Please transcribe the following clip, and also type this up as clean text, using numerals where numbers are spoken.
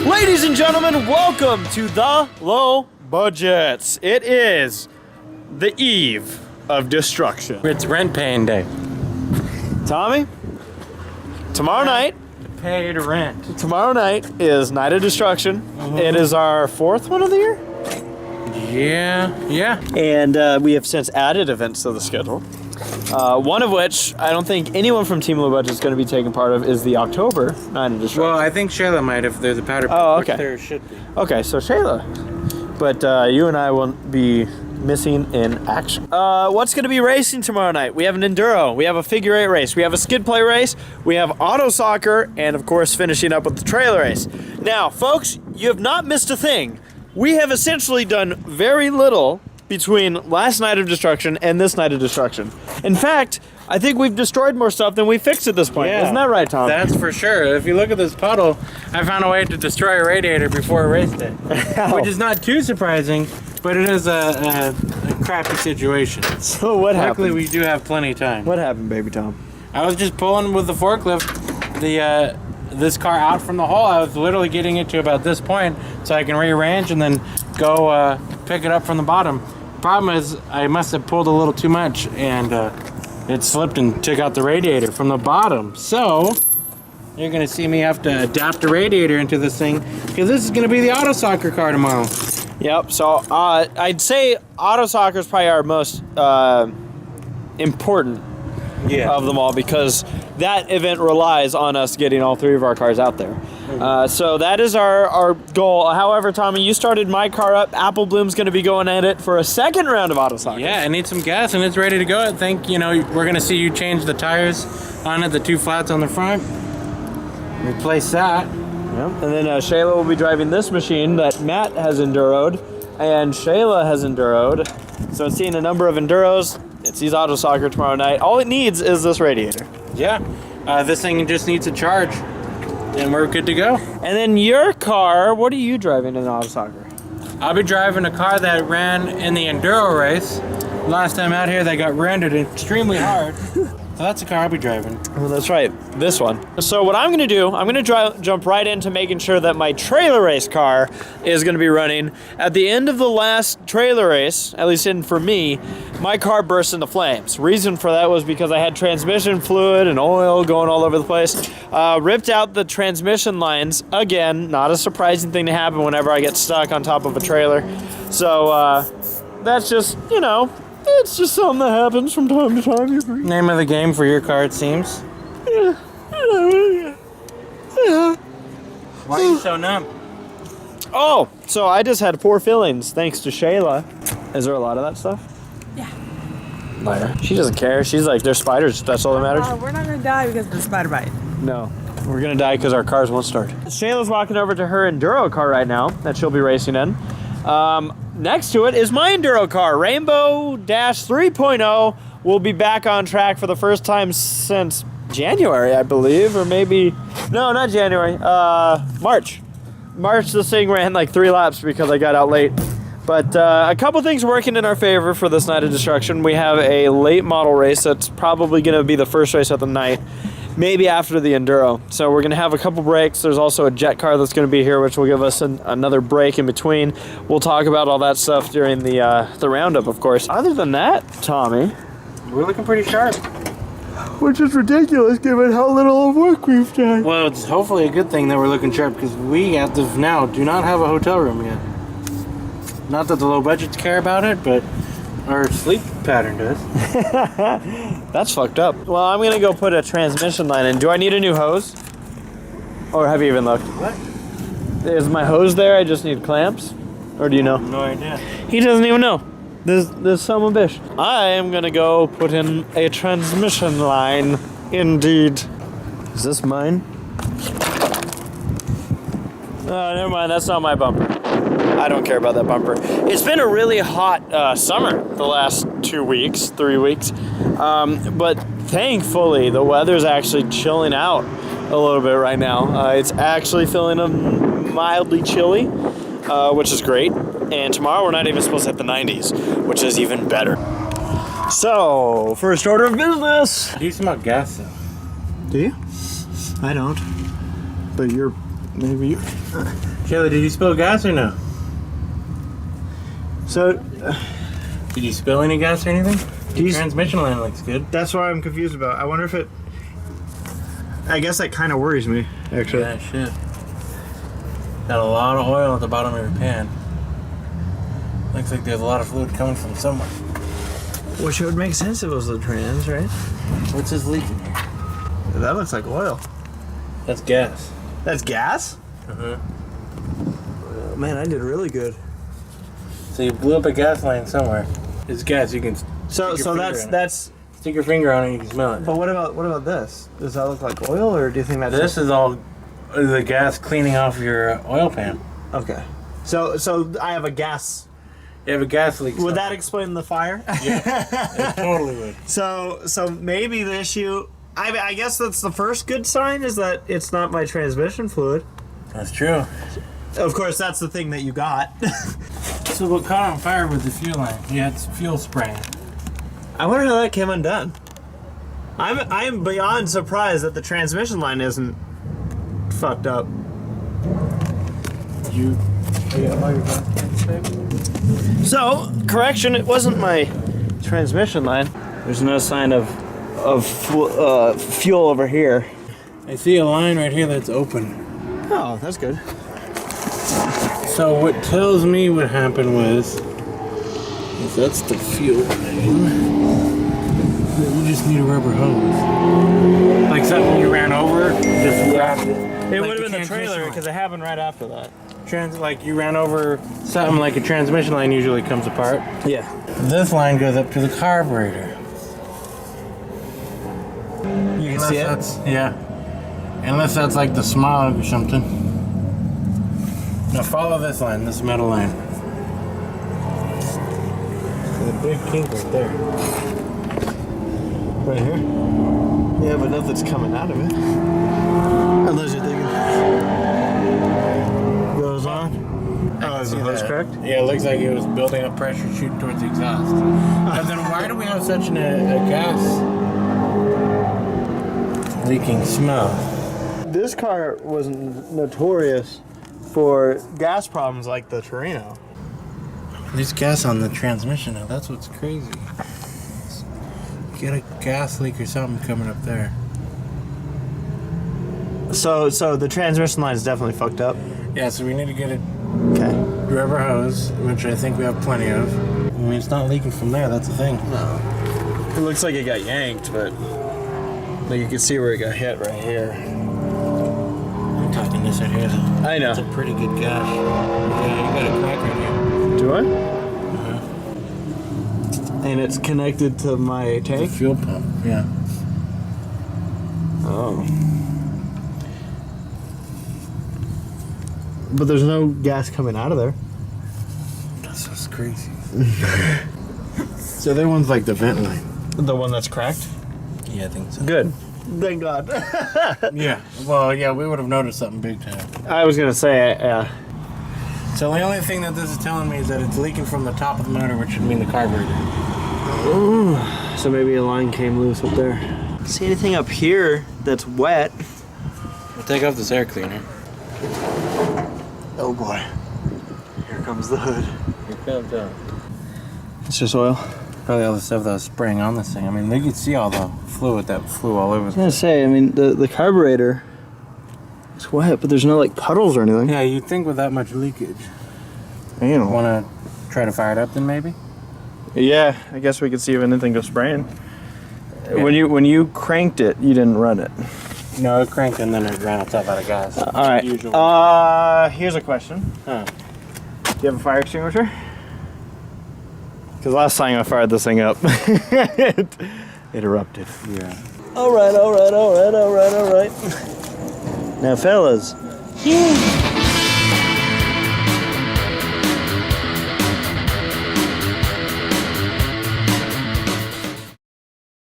Ladies and gentlemen, welcome to the Low Budgets. It is the eve of destruction. It's rent paying day. Tommy, tomorrow night. Pay to rent. Tomorrow night is Night of Destruction. It is our fourth one of the year. Yeah. And we have since added events to the schedule. One of which I don't think anyone from Team Low Budget is going to be taking part of is the October Night of Destruction. Well, I think Shayla might if there's a powder. Oh, okay. Which there should be. Okay, so Shayla. But you and I won't be missing in action. What's going to be racing tomorrow night? We have an enduro, we have a figure eight race, we have a skid play race, we have auto soccer, and of course finishing up with the trailer race. Now, folks, you have not missed a thing. We have essentially done very little between last Night of Destruction and this Night of Destruction. In fact, I think we've destroyed more stuff than we fixed at this point. Yeah, isn't that right, Tom? That's for sure. If you look at this puddle, I found a way to destroy a radiator before I raced it. Which is not too surprising, but it is a crappy situation. So what happened? Luckily, we do have plenty of time. What happened, baby Tom? I was just pulling with the forklift this car out from the hole. I was literally getting it to about this point so I can rearrange and then go pick it up from the bottom. Problem is, I must have pulled a little too much and it slipped and took out the radiator from the bottom. So you're gonna see me have to adapt the radiator into this thing because this is gonna be the auto soccer car tomorrow. Yep, so I'd say auto soccer is probably our most important of them all because that event relies on us getting all three of our cars out there. So that is our goal. However, Tommy, you started my car up. Apple Bloom's going to be going at it for a second round of auto soccer. Yeah, it needs some gas and it's ready to go. I think, we're going to see you change the tires on it, the two flats on the front. Replace that. Yep. And then Shayla will be driving this machine that Matt has enduroed and Shayla has enduroed. So it's seeing a number of enduros. It sees auto soccer tomorrow night. All it needs is this radiator. Yeah, this thing just needs a charge and we're good to go. And then your car, what are you driving in auto soccer? I'll be driving a car that ran in the enduro race. Last time out here, they got rendered extremely hard. So that's the car I'll be driving. Well, that's right, this one. So what I'm gonna do, I'm gonna jump right into making sure that my trailer race car is gonna be running. At the end of the last trailer race, at least for me, my car burst into flames. Reason for that was because I had transmission fluid and oil going all over the place. Ripped out the transmission lines. Again, not a surprising thing to happen whenever I get stuck on top of a trailer. So that's just, it's just something that happens from time to time. Name of the game for your car, it seems. Yeah. Why are you so numb? Oh, so I just had poor feelings thanks to Shayla. Is there a lot of that stuff? Yeah. Liar. She doesn't care. She's like, they're spiders. That's all that matters. We're not going to die because of the spider bite. No. We're going to die because our cars won't start. Shayla's walking over to her Enduro car right now that she'll be racing in. Next to it is my Enduro car, Rainbow Dash 3.0. Will be back on track for the first time since January, I believe, or maybe, no, not January, March. March, this thing ran like 3 laps because I got out late. But a couple things working in our favor for this Night of Destruction. We have a late model race that's probably going to be the first race of the night. Maybe after the Enduro. So we're going to have a couple breaks. There's also a jet car that's going to be here, which will give us another break in between. We'll talk about all that stuff during the roundup, of course. Other than that, Tommy, we're looking pretty sharp. Which is ridiculous given how little of work we've done. Well, it's hopefully a good thing that we're looking sharp because we, as of now, do not have a hotel room yet. Not that the low budgets care about it, but our sleep pattern does. That's fucked up. Well, I'm gonna go put a transmission line in. Do I need a new hose? Or have you even looked? What? Is my hose there? I just need clamps? Or do you know? No idea. He doesn't even know. This son of a bitch. I am gonna go put in a transmission line. Indeed. Is this mine? Oh, never mind. That's not my bumper. I don't care about that bumper. It's been a really hot summer the last 2 weeks, 3 weeks. But thankfully, the weather's actually chilling out a little bit right now. It's actually feeling mildly chilly, which is great. And tomorrow we're not even supposed to hit the 90s, which is even better. So, first order of business. Do you smell gas though? Do you? I don't. But you're, maybe you. Shayla, did you spill gas or no? So, Did you spill any gas or anything? The These- transmission line looks good. that's what I'm confused about. I wonder if it... I guess that kind of worries me, actually. Yeah, shit. Got a lot of oil at the bottom of your pan. Looks like there's a lot of fluid coming from somewhere. Which would make sense if it was the trans, right? What's this leaking here? That looks like oil. That's gas. That's gas? Uh-huh. Oh, man, I did really good. So you blew up a gas line somewhere. It's gas. You can So that's. stick your finger on it and you can smell it. But what about this? Does that look like oil, or do you think that's This is all the gas cleaning off your oil pan. okay? So I have a gas. You have a gas leak. Would that explain the fire? Yeah, it totally would. So maybe the issue. I guess that's the first good sign, is that it's not my transmission fluid. That's true. Of course, that's the thing that you got. So what caught on fire was the fuel line. Yeah, it's fuel spraying. I wonder how that came undone. I'm beyond surprised that the transmission line isn't fucked up. So, correction, it wasn't my transmission line. There's no sign of fuel over here. I see a line right here that's open. Oh, that's good. So what tells me what happened was, is that's the fuel line. We just need a rubber hose. Like something you ran over, just grabbed it. It Like would have been the transmission trailer, line. because it happened right after that. Like you ran over something, like a transmission line usually comes apart. Yeah. This line goes up to the carburetor. You can see it? Yeah. Unless that's like the smog or something. Now follow this line, this metal line. There's a big kink right there. Right here? Yeah, but nothing's coming out of it. Unless you're thinking... Goes on? Oh, is the hose cracked? Yeah, it looks like it was building up pressure shooting towards the exhaust. But then why do we have such a gas leaking smell? This car was notorious for gas problems like the Torino. There's gas on the transmission now. That's what's crazy. Get a gas leak or something coming up there. So the transmission line is definitely fucked up. Yeah, so we need to get a Okay. rubber hose, which I think we have plenty of. I mean, it's not leaking from there. That's the thing. No. It looks like it got yanked, but like you can see where it got hit right here. I'm talking this right here. I know. It's a pretty good gash. Yeah, you got a crack right here. Do I? Uh-huh. And it's connected to my The tank? fuel pump. Yeah. Oh. But there's no gas coming out of there. That's just crazy. So that one's like the vent line. The one that's cracked? Yeah, I think so. Good. Thank God. Yeah. Well, yeah, we would have noticed something big time. I was gonna say, So the only thing that this is telling me is that it's leaking from the top of the motor, which should mean the carburetor. so maybe a line came loose up there. See anything up here that's wet? We'll take off this air cleaner. Oh boy. Here comes the hood. Here comes out. It's just oil. Probably all the stuff that was spraying on this thing. I mean, you could see all the fluid that flew all over. I was gonna say, I mean, the carburetor is wet, but there's no like puddles or anything. Yeah, you'd think with that much leakage. You know. Want to try to fire it up then maybe? Yeah, I guess we could see if anything goes spraying. Yeah. When you cranked it, you didn't run it. No, it cranked and then it ran itself out of gas. All right. Usual. Here's a question. Huh. Do you have a fire extinguisher? Because last time I fired this thing up, it erupted. Yeah. All right. Now, fellas.